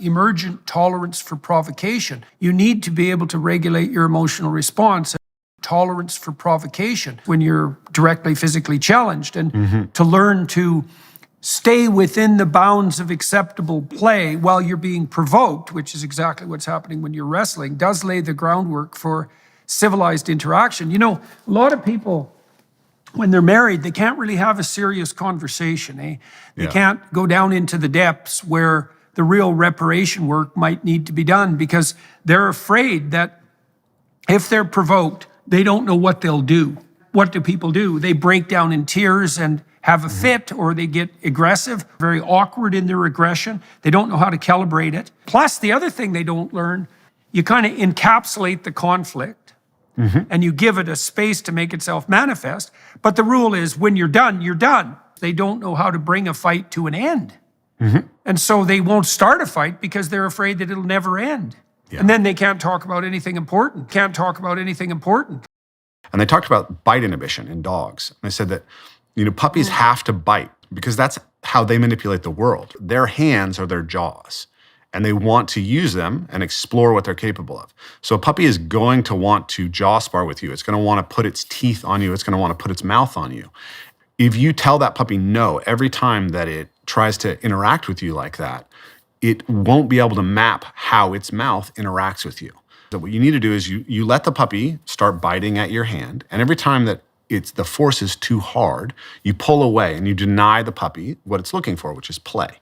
emergent tolerance for provocation. You need to be able to regulate your emotional response. Tolerance for provocation when you're directly physically challenged, and to learn to stay within the bounds of acceptable play while you're being provoked, which is exactly what's happening when you're wrestling, does lay the groundwork for civilized interaction. You know, a lot of people, when they're married, they can't really have a serious conversation. They can't go down into the depths where the real reparation work might need to be done, because they're afraid that if they're provoked, they don't know what they'll do. What do people do? They break down in tears and have a fit, or they get aggressive, very awkward in their aggression. They don't know how to calibrate it. Plus, the other thing they don't learn, you kind of encapsulate the conflict and you give it a space to make itself manifest. But the rule is, when you're done, you're done. They don't know how to bring a fight to an end. And so they won't start a fight because they're afraid that it'll never end. And then they can't talk about anything important, And they talked about bite inhibition in dogs. And they said that, you know, puppies have to bite because that's how they manipulate the world. Their hands are their jaws, and they want to use them and explore what they're capable of. So a puppy is going to want to jaw spar with you. It's going to want to put its teeth on you. It's going to want to put its mouth on you. If you tell that puppy no every time that it tries to interact with you like that, it won't be able to map how its mouth interacts with you. So what you need to do is you let the puppy start biting at your hand, and every time that the force is too hard, you pull away and you deny the puppy what it's looking for, which is play,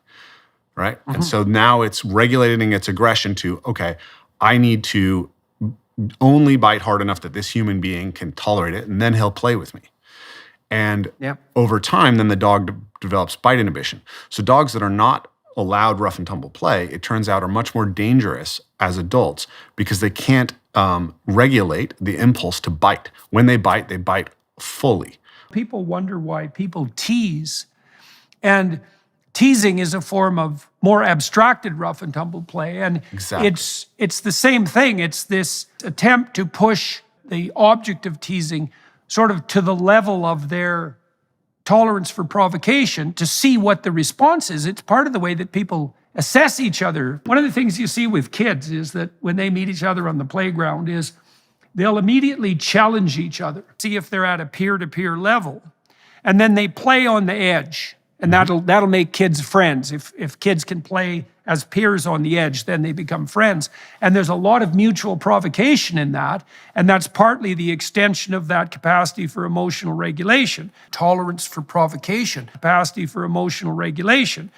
right? And so now it's regulating its aggression to, okay, I need to only bite hard enough that this human being can tolerate it, and then he'll play with me. And over time, then the dog develops bite inhibition. So dogs that are not allowed rough and tumble play, it turns out, are much more dangerous as adults because they can't regulate the impulse to bite. When they bite fully. People wonder why people tease. And teasing is a form of more abstracted rough and tumble play. And it's the same thing. It's this attempt to push the object of teasing sort of to the level of their tolerance for provocation to see what the response is. It's part of the way that people assess each other. One of the things you see with kids is that when they meet each other on the playground is they'll immediately challenge each other, see if they're at a peer-to-peer level, and then they play on the edge. And that'll make kids friends. If kids can play as peers on the edge, then they become friends. And there's a lot of mutual provocation in that, and that's partly the extension of that capacity for emotional regulation. Tolerance for provocation, capacity for emotional regulation.